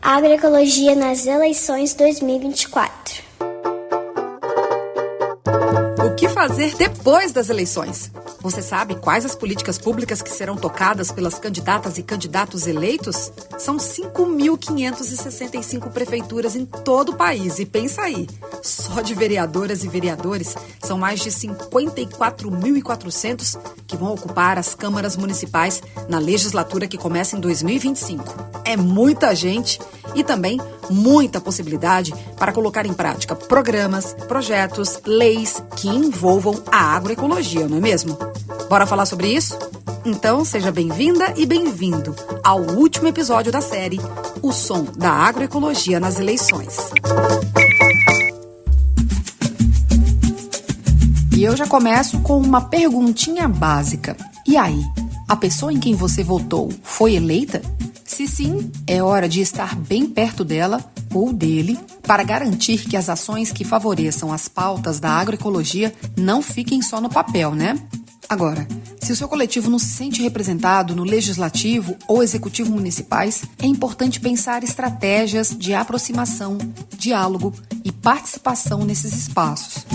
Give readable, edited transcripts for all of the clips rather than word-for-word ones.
Agroecologia nas eleições 2024. O que fazer depois das eleições? Você sabe quais as políticas públicas que serão tocadas pelas candidatas e candidatos eleitos? São 5.565 prefeituras em todo o país. E pensa aí, só de vereadoras e vereadores são mais de 54.400 que vão ocupar as câmaras municipais na legislatura que começa em 2025. É muita gente e também muita possibilidade para colocar em prática programas, projetos, leis que envolvam a agroecologia, não é mesmo? Bora falar sobre isso? Então, seja bem-vinda e bem-vindo ao último episódio da série O Som da Agroecologia nas Eleições. E eu já começo com uma perguntinha básica. E aí, a pessoa em quem você votou foi eleita? Se sim, é hora de estar bem perto dela ou dele para garantir que as ações que favoreçam as pautas da agroecologia não fiquem só no papel, né? Agora, se o seu coletivo não se sente representado no legislativo ou executivo municipais, é importante pensar estratégias de aproximação, diálogo e participação nesses espaços.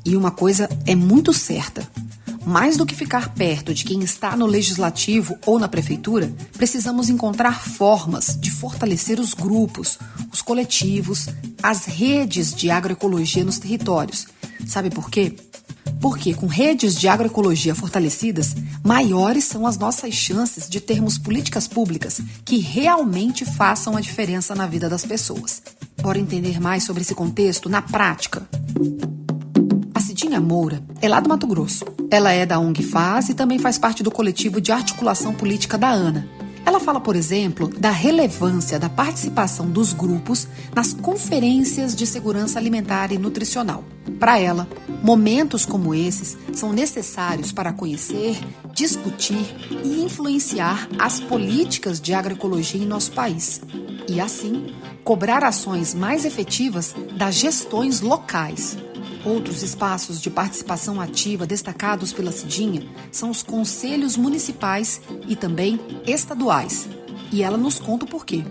E uma coisa é muito certa: mais do que ficar perto de quem está no legislativo ou na prefeitura, precisamos encontrar formas de fortalecer os grupos, os coletivos, as redes de agroecologia nos territórios. Sabe por quê? Porque com redes de agroecologia fortalecidas, maiores são as nossas chances de termos políticas públicas que realmente façam a diferença na vida das pessoas. Bora entender mais sobre esse contexto na prática. A Cidinha Moura é lá do Mato Grosso. Ela é da ONG FAZ e também faz parte do coletivo de articulação política da ANA. Ela fala, por exemplo, da relevância da participação dos grupos nas conferências de segurança alimentar e nutricional. Para ela, momentos como esses são necessários para conhecer, discutir e influenciar as políticas de agroecologia em nosso país. E, assim, cobrar ações mais efetivas das gestões locais. Outros espaços de participação ativa destacados pela Cidinha são os conselhos municipais e também estaduais. E ela nos conta o porquê.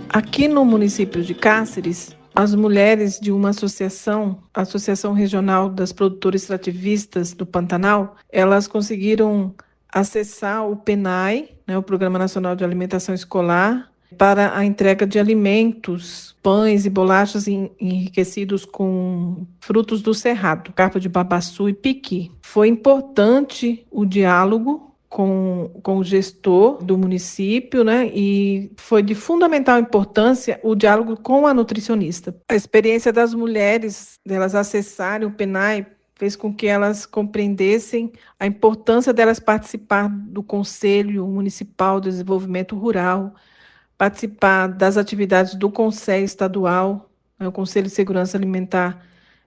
Aqui no município de Cáceres, as mulheres de uma associação, a Associação Regional das Produtoras Extrativistas do Pantanal, elas conseguiram acessar o PNAE, o Programa Nacional de Alimentação Escolar, para a entrega de alimentos, pães e bolachas enriquecidos com frutos do cerrado, carpa de babaçu e piqui. Foi importante o diálogo com o gestor do município, e foi de fundamental importância o diálogo com a nutricionista. A experiência das mulheres, delas acessarem o PNAE, fez com que elas compreendessem a importância delas participar do Conselho Municipal de Desenvolvimento Rural, participar das atividades do Conselho Estadual, o Conselho de Segurança Alimentar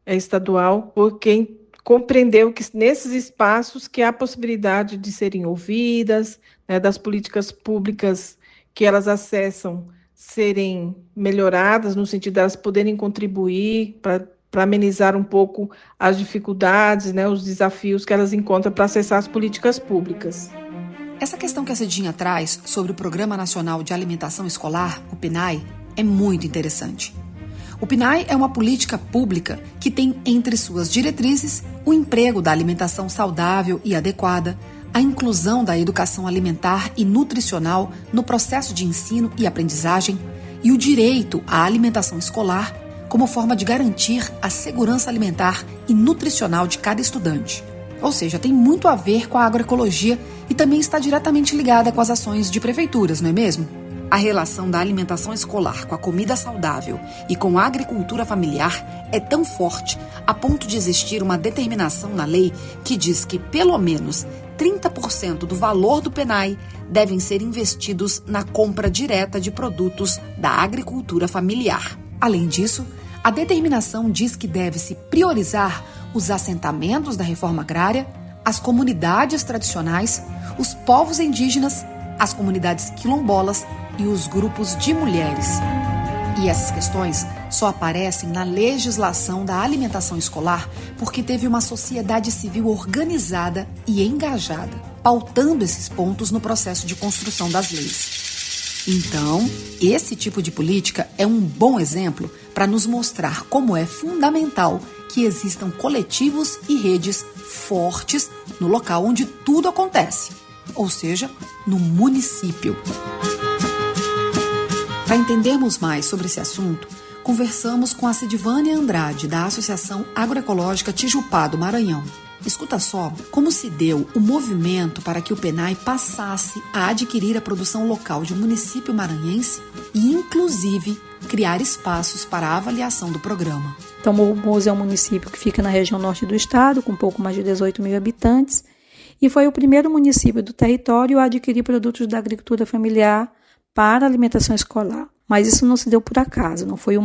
Estadual, porque compreendeu que nesses espaços que há possibilidade de serem ouvidas, das políticas públicas que elas acessam serem melhoradas, no sentido de elas poderem contribuir para amenizar um pouco as dificuldades, os desafios que elas encontram para acessar as políticas públicas. Essa questão que a Cidinha traz sobre o Programa Nacional de Alimentação Escolar, o PNAE, é muito interessante. O PNAE é uma política pública que tem entre suas diretrizes o emprego da alimentação saudável e adequada, a inclusão da educação alimentar e nutricional no processo de ensino e aprendizagem e o direito à alimentação escolar como forma de garantir a segurança alimentar e nutricional de cada estudante. Ou seja, tem muito a ver com a agroecologia e também está diretamente ligada com as ações de prefeituras, não é mesmo? A relação da alimentação escolar com a comida saudável e com a agricultura familiar é tão forte a ponto de existir uma determinação na lei que diz que pelo menos 30% do valor do PNAE devem ser investidos na compra direta de produtos da agricultura familiar. Além disso, a determinação diz que deve-se priorizar os assentamentos da reforma agrária, as comunidades tradicionais, os povos indígenas, as comunidades quilombolas e os grupos de mulheres. E essas questões só aparecem na legislação da alimentação escolar porque teve uma sociedade civil organizada e engajada, pautando esses pontos no processo de construção das leis. Então, esse tipo de política é um bom exemplo para nos mostrar como é fundamental que existam coletivos e redes fortes no local onde tudo acontece, ou seja, no município. Para entendermos mais sobre esse assunto, conversamos com a Sidvânia Andrade, da Associação Agroecológica Tijupá do Maranhão. Escuta só como se deu o movimento para que o PENAI passasse a adquirir a produção local de um município maranhense e, inclusive, criar espaços para a avaliação do programa. Então, Mormoso é um município que fica na região norte do estado, com pouco mais de 18 mil habitantes, e foi o primeiro município do território a adquirir produtos da agricultura familiar para alimentação escolar. Mas isso não se deu por acaso, não foi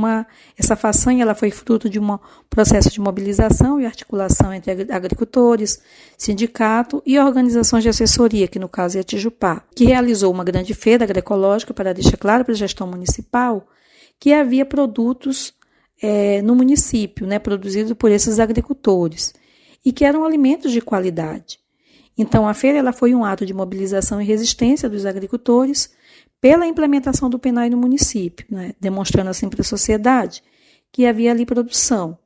essa façanha ela foi fruto de um processo de mobilização e articulação entre agricultores, sindicato e organizações de assessoria, que no caso é a Tijupá, que realizou uma grande feira agroecológica para deixar claro para a gestão municipal que havia produtos no município, produzidos por esses agricultores, e que eram alimentos de qualidade. Então, a feira ela foi um ato de mobilização e resistência dos agricultores pela implementação do PENAI no município, demonstrando assim para a sociedade que havia ali produção.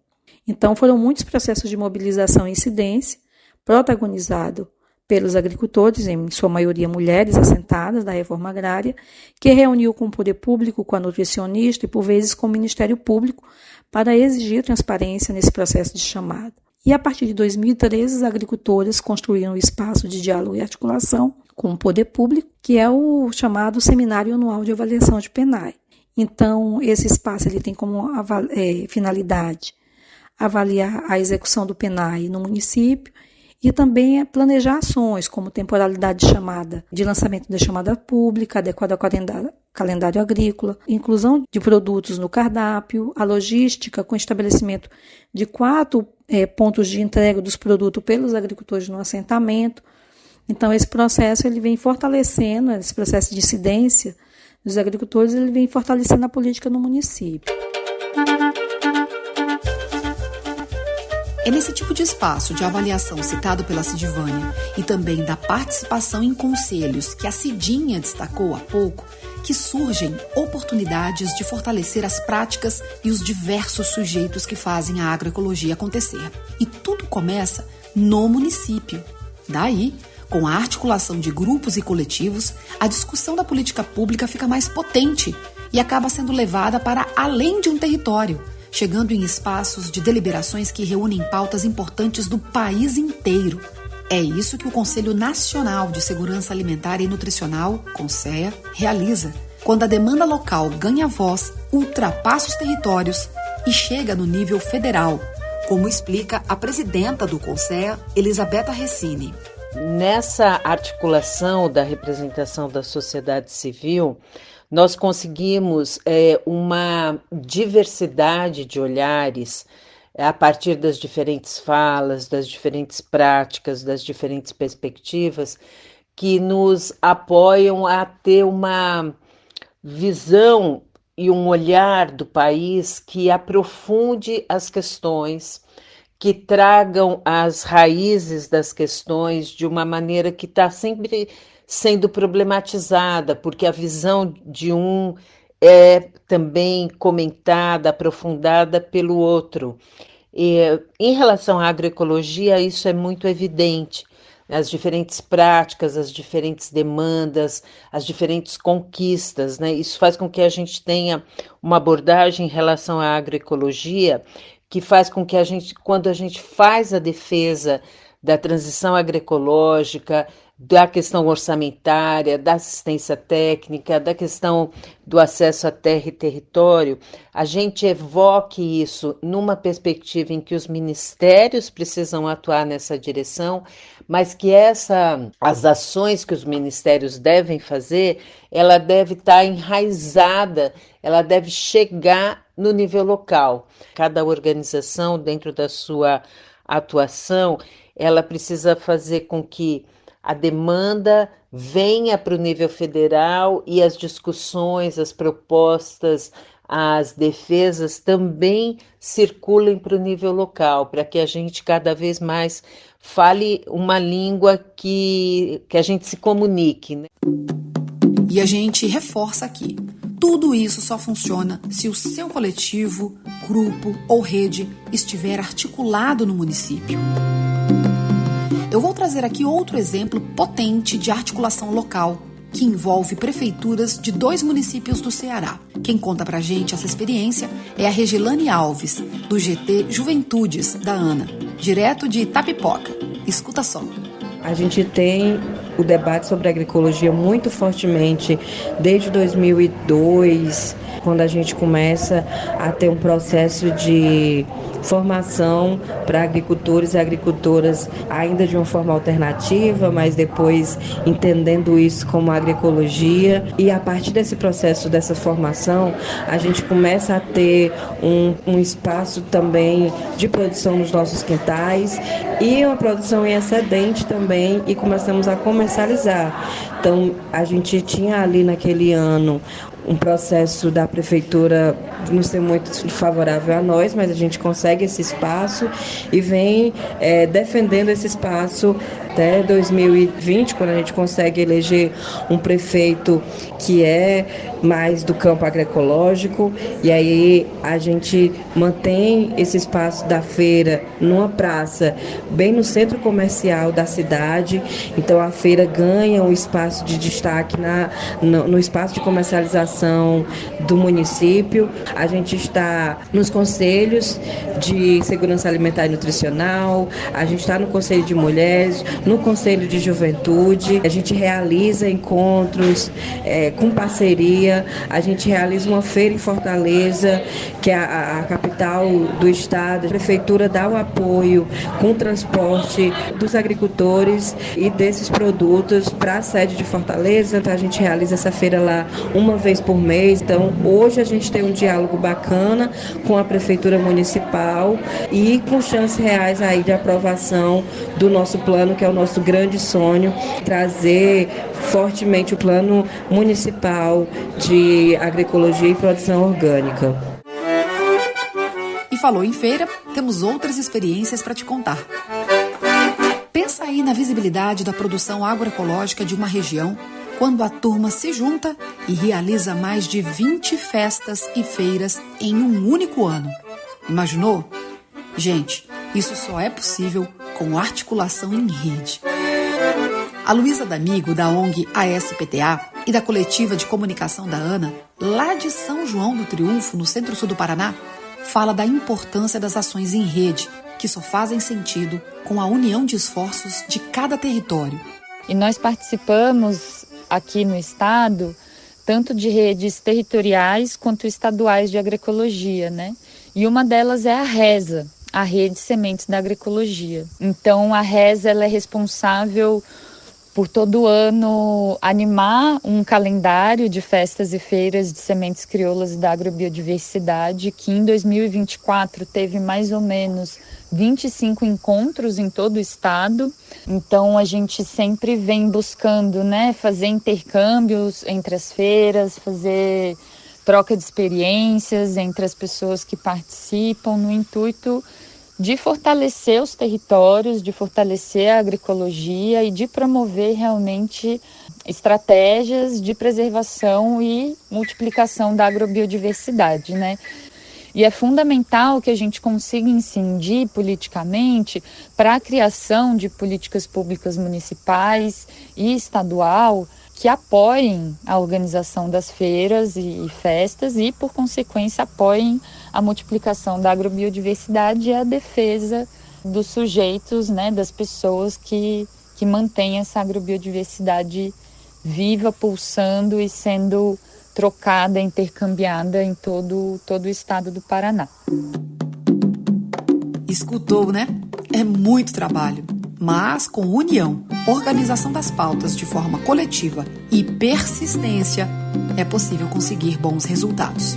Então, foram muitos processos de mobilização e incidência, protagonizado pelos agricultores, em sua maioria mulheres assentadas da reforma agrária, que reuniu com o poder público, com a nutricionista e, por vezes, com o Ministério Público, para exigir transparência nesse processo de chamada. E, a partir de 2013, as agricultoras construíram um espaço de diálogo e articulação com o poder público, que é o chamado Seminário Anual de Avaliação de PENAI. Então, esse espaço ele tem como finalidade avaliar a execução do PENAI no município e também planejar ações, como temporalidade de lançamento da chamada pública, adequada ao calendário agrícola, inclusão de produtos no cardápio, a logística com estabelecimento de 4 pontos de entrega dos produtos pelos agricultores no assentamento. Então, esse processo ele vem fortalecendo, esse processo de incidência dos agricultores, ele vem fortalecendo a política no município. É nesse tipo de espaço de avaliação citado pela Sidvânia e também da participação em conselhos que a Cidinha destacou há pouco, que surgem oportunidades de fortalecer as práticas e os diversos sujeitos que fazem a agroecologia acontecer. E tudo começa no município. Daí, com a articulação de grupos e coletivos, a discussão da política pública fica mais potente e acaba sendo levada para além de um território, chegando em espaços de deliberações que reúnem pautas importantes do país inteiro. É isso que o Conselho Nacional de Segurança Alimentar e Nutricional, CONSEA, realiza, quando a demanda local ganha voz, ultrapassa os territórios e chega no nível federal, como explica a presidenta do CONSEA, Elisabetta Recini. Nessa articulação da representação da sociedade civil, nós conseguimos uma diversidade de olhares a partir das diferentes falas, das diferentes práticas, das diferentes perspectivas, que nos apoiam a ter uma visão e um olhar do país que aprofunde as questões, que tragam as raízes das questões de uma maneira que está sempre sendo problematizada, porque a visão de um é também comentada, aprofundada pelo outro. E, em relação à agroecologia, isso é muito evidente. As diferentes práticas, as diferentes demandas, as diferentes conquistas, Isso faz com que a gente tenha uma abordagem em relação à agroecologia que faz com que a gente, quando a gente faz a defesa da transição agroecológica, da questão orçamentária, da assistência técnica, da questão do acesso à terra e território, a gente evoque isso numa perspectiva em que os ministérios precisam atuar nessa direção, mas que as ações que os ministérios devem fazer, ela deve estar enraizada, ela deve chegar no nível local. Cada organização, dentro da sua atuação, ela precisa fazer com que a demanda venha para o nível federal e as discussões, as propostas, as defesas também circulem para o nível local, para que a gente cada vez mais fale uma língua que a gente se comunique, E a gente reforça aqui. Tudo isso só funciona se o seu coletivo, grupo ou rede estiver articulado no município. Eu vou trazer aqui outro exemplo potente de articulação local, que envolve prefeituras de 2 municípios do Ceará. Quem conta pra gente essa experiência é a Regilane Alves, do GT Juventudes, da ANA, direto de Itapipoca. Escuta só. A gente tem o debate sobre agroecologia muito fortemente desde 2002, quando a gente começa a ter um processo de formação para agricultores e agricultoras, ainda de uma forma alternativa, mas depois entendendo isso como agroecologia. E a partir desse processo, dessa formação, a gente começa a ter um espaço também de produção nos nossos quintais e uma produção em excedente também, e começamos a comercializar. Então, a gente tinha ali naquele ano um processo da prefeitura não ser muito favorável a nós, mas a gente consegue esse espaço e vem defendendo esse espaço até 2020, quando a gente consegue eleger um prefeito que é mais do campo agroecológico, e aí a gente mantém esse espaço da feira numa praça bem no centro comercial da cidade. Então a feira ganha um espaço de destaque no espaço de comercialização do município. A gente está nos conselhos de segurança alimentar e nutricional, a gente está no conselho de mulheres, no conselho de juventude, a gente realiza encontros com parceria. A gente realiza uma feira em Fortaleza, que é a capital do estado. A prefeitura dá o apoio com o transporte dos agricultores e desses produtos para a sede de Fortaleza. Então a gente realiza essa feira lá uma vez por mês. Então hoje a gente tem um diálogo bacana com a prefeitura municipal e com chances reais aí de aprovação do nosso plano, que é o nosso grande sonho, trazer fortemente o plano municipal de agroecologia e produção orgânica. E falou em feira, temos outras experiências para te contar. Pensa aí na visibilidade da produção agroecológica de uma região quando a turma se junta e realiza mais de 20 festas e feiras em um único ano. Imaginou? Gente, isso só é possível com articulação em rede. A Luísa D'Amigo, da ONG ASPTA e da coletiva de comunicação da ANA, lá de São João do Triunfo, no centro-sul do Paraná, fala da importância das ações em rede, que só fazem sentido com a união de esforços de cada território. E nós participamos aqui no estado tanto de redes territoriais quanto estaduais de agroecologia, né? E uma delas é a RESA, a Rede Sementes da Agroecologia. Então a RESA ela é responsável por todo ano animar um calendário de festas e feiras de sementes crioulas e da agrobiodiversidade, que em 2024 teve mais ou menos 25 encontros em todo o estado. Então a gente sempre vem buscando, né, fazer intercâmbios entre as feiras, fazer troca de experiências entre as pessoas que participam, no intuito de fortalecer os territórios, de fortalecer a agroecologia e de promover realmente estratégias de preservação e multiplicação da agrobiodiversidade, né? E é fundamental que a gente consiga incidir politicamente para a criação de políticas públicas municipais e estadual que apoiem a organização das feiras e festas e, por consequência, apoiem a multiplicação da agrobiodiversidade e a defesa dos sujeitos, né, das pessoas que mantêm essa agrobiodiversidade viva, pulsando e sendo trocada, intercambiada em todo o estado do Paraná. Escutou, né? É muito trabalho, mas com união, organização das pautas de forma coletiva e persistência, é possível conseguir bons resultados.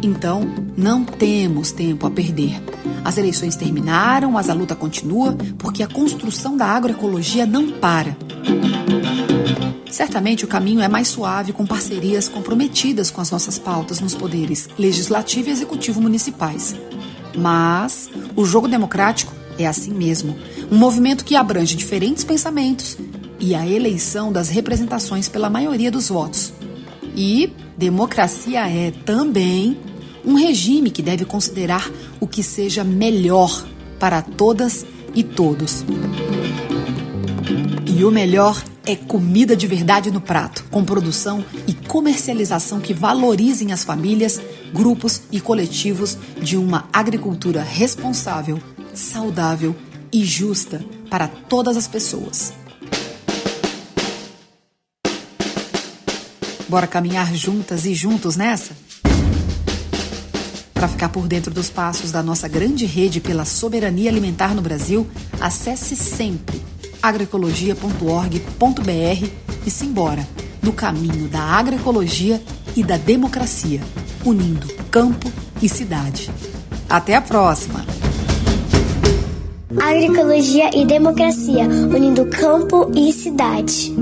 Então, não temos tempo a perder. As eleições terminaram, mas a luta continua, porque a construção da agroecologia não para. Certamente o caminho é mais suave com parcerias comprometidas com as nossas pautas nos poderes legislativo e executivo municipais. Mas o jogo democrático é assim mesmo, um movimento que abrange diferentes pensamentos e a eleição das representações pela maioria dos votos. E democracia é também um regime que deve considerar o que seja melhor para todas e todos. E o melhor é comida de verdade no prato, com produção e comercialização que valorizem as famílias, grupos e coletivos de uma agricultura responsável, saudável e justa para todas as pessoas. Bora caminhar juntas e juntos nessa? Para ficar por dentro dos passos da nossa grande rede pela soberania alimentar no Brasil, acesse sempre agroecologia.org.br e simbora no caminho da agroecologia e da democracia, unindo campo e cidade. Até a próxima! Agroecologia e democracia, unindo campo e cidade.